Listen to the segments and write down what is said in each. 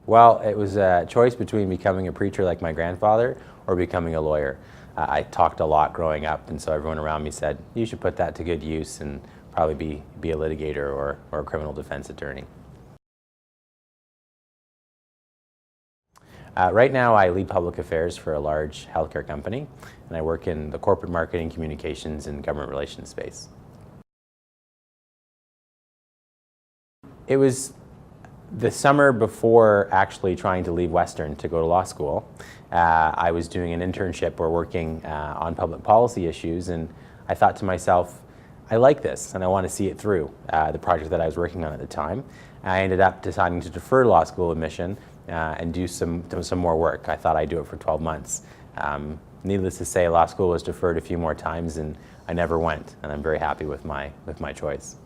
Well, it was a choice between becoming a preacher like my grandfather or becoming a lawyer. I talked a lot growing up, and so everyone around me said, you should put that to good use and probably be a litigator or a criminal defense attorney. Right now, I lead public affairs for a large healthcare company, and I work in the corporate marketing, communications, and government relations space. It was the summer before actually trying to leave Western to go to law school. I was doing an internship or working on public policy issues, and I thought to myself, I like this and I want to see it through, the project that I was working on at the time. I ended up deciding to defer law school admission and do some more work. I thought I'd do it for 12 months. Needless to say, law school was deferred a few more times and I never went, and I'm very happy with my choice.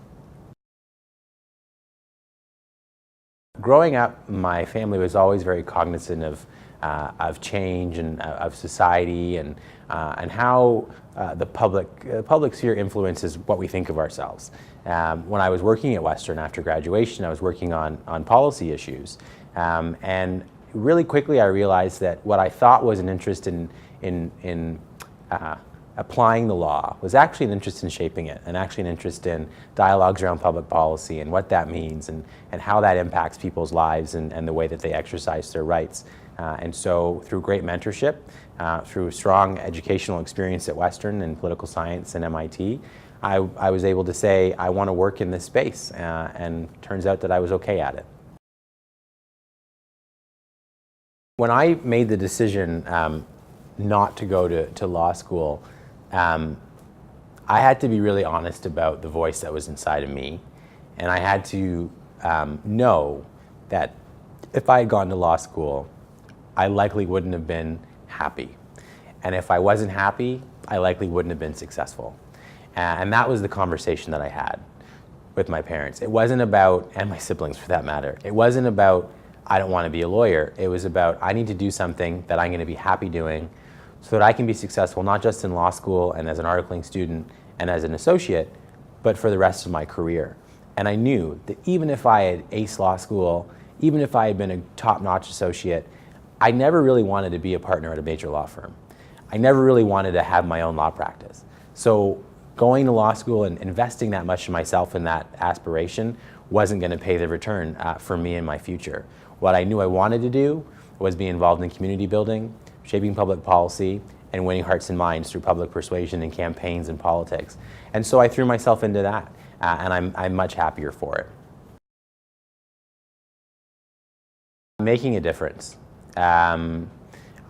Growing up, my family was always very cognizant of change and of society and how the public sphere influences what we think of ourselves. When I was working at Western after graduation, I was working on policy issues. And really quickly I realized that what I thought was an interest in applying the law was actually an interest in shaping it, and actually an interest in dialogues around public policy and what that means and how that impacts people's lives and the way that they exercise their rights. And so through great mentorship, through strong educational experience at Western in political science and MIT, I was able to say, I want to work in this space, and turns out that I was okay at it. When I made the decision not to go to law school, I had to be really honest about the voice that was inside of me, and I had to know that if I had gone to law school, I likely wouldn't have been happy. And if I wasn't happy, I likely wouldn't have been successful. And that was the conversation that I had with my parents. It wasn't about, and my siblings for that matter, it wasn't about, I don't want to be a lawyer. It was about, I need to do something that I'm going to be happy doing so that I can be successful, not just in law school and as an articling student and as an associate, but for the rest of my career. And I knew that even if I had aced law school, even if I had been a top-notch associate, I never really wanted to be a partner at a major law firm. I never really wanted to have my own law practice. So going to law school and investing that much in myself in that aspiration wasn't going to pay the return for me in my future. What I knew I wanted to do was be involved in community building, shaping public policy, and winning hearts and minds through public persuasion and campaigns and politics. And so I threw myself into that, and I'm much happier for it. Making a difference.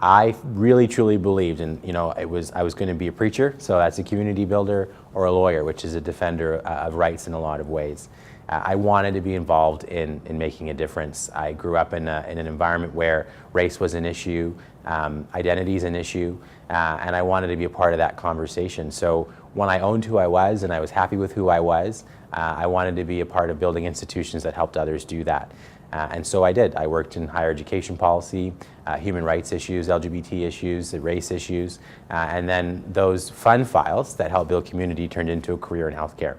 I really truly believed, and I was going to be a preacher, so that's a community builder, or a lawyer, which is a defender of rights in a lot of ways. I wanted to be involved in making a difference. I grew up in an environment where race was an issue, identity is an issue, and I wanted to be a part of that conversation. So when I owned who I was and I was happy with who I was, I wanted to be a part of building institutions that helped others do that. And so I did. I worked in higher education policy, human rights issues, LGBT issues, race issues, and then those fun files that helped build community turned into a career in healthcare.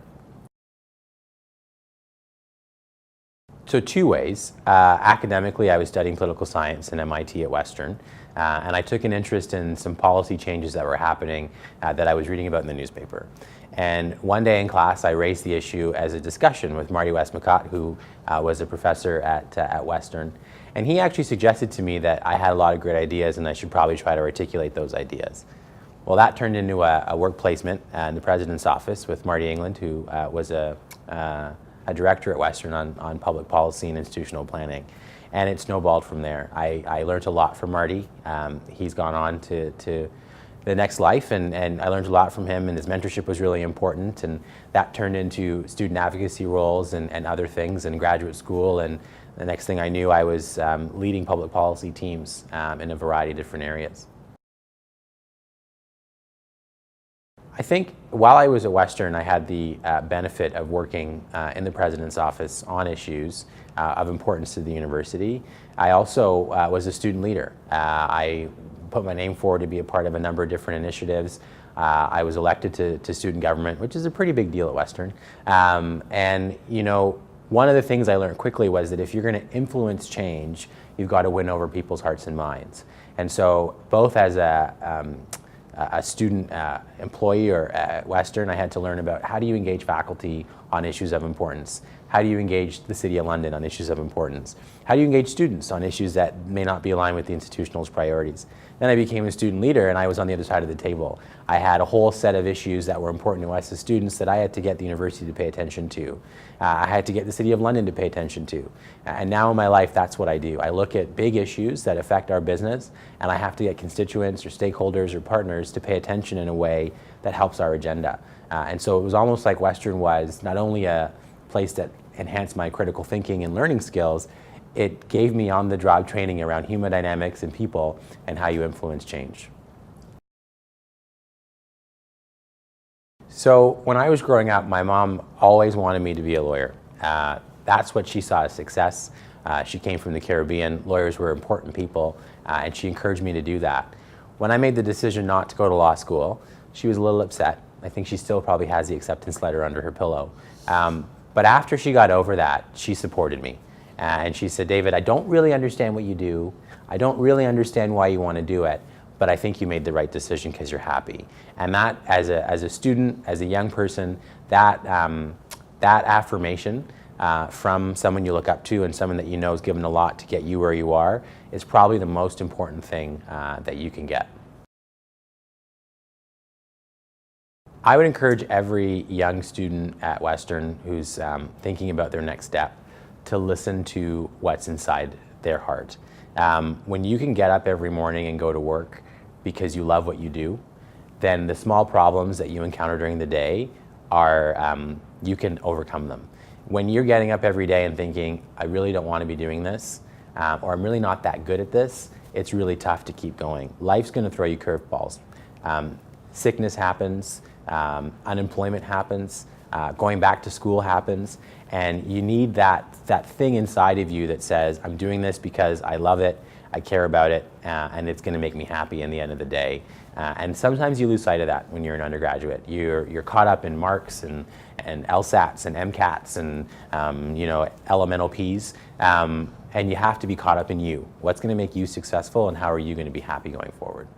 So two ways. Academically, I was studying political science in MIT at Western, and I took an interest in some policy changes that were happening that I was reading about in the newspaper. And one day in class, I raised the issue as a discussion with Marty Westmacott, who was a professor at Western. And he actually suggested to me that I had a lot of great ideas and I should probably try to articulate those ideas. Well, that turned into a work placement in the president's office with Marty England, who was a director at Western on public policy and institutional planning. And it snowballed from there. I learned a lot from Marty. He's gone on to the next life, and I learned a lot from him, and his mentorship was really important, and that turned into student advocacy roles and other things in graduate school, and the next thing I knew I was leading public policy teams in a variety of different areas. I think while I was at Western, I had the benefit of working in the president's office on issues of importance to the university. I also was a student leader. I put my name forward to be a part of a number of different initiatives. I was elected to student government, which is a pretty big deal at Western. And one of the things I learned quickly was that if you're going to influence change, you've got to win over people's hearts and minds. And so both as a student employee or at Western, I had to learn about how do you engage faculty on issues of importance? How do you engage the City of London on issues of importance? How do you engage students on issues that may not be aligned with the institutional's priorities? Then I became a student leader and I was on the other side of the table. I had a whole set of issues that were important to us as students that I had to get the university to pay attention to. I had to get the City of London to pay attention to. And now in my life, that's what I do. I look at big issues that affect our business and I have to get constituents or stakeholders or partners to pay attention in a way that helps our agenda. And so it was almost like Western was not only a place that enhanced my critical thinking and learning skills, it gave me on-the-job training around human dynamics and people and how you influence change. So when I was growing up, my mom always wanted me to be a lawyer. That's what she saw as success. She came from the Caribbean. Lawyers were important people, and she encouraged me to do that. When I made the decision not to go to law school, she was a little upset. I think she still probably has the acceptance letter under her pillow. But after she got over that, she supported me. And she said, David, I don't really understand what you do. I don't really understand why you want to do it, but I think you made the right decision because you're happy. And that, as a student, as a young person, that affirmation from someone you look up to and someone that you know has given a lot to get you where you are is probably the most important thing that you can get. I would encourage every young student at Western who's thinking about their next step to listen to what's inside their heart. When you can get up every morning and go to work because you love what you do, then the small problems that you encounter during the day are, you can overcome them. When you're getting up every day and thinking, I really don't want to be doing this, or I'm really not that good at this, it's really tough to keep going. Life's going to throw you curveballs. Sickness happens, unemployment happens, going back to school happens, and you need that thing inside of you that says, I'm doing this because I love it, I care about it, and it's going to make me happy in the end of the day. And sometimes you lose sight of that when you're an undergraduate. You're caught up in marks and LSATs and MCATs and elemental Ps, and you have to be caught up in you. What's going to make you successful and how are you going to be happy going forward?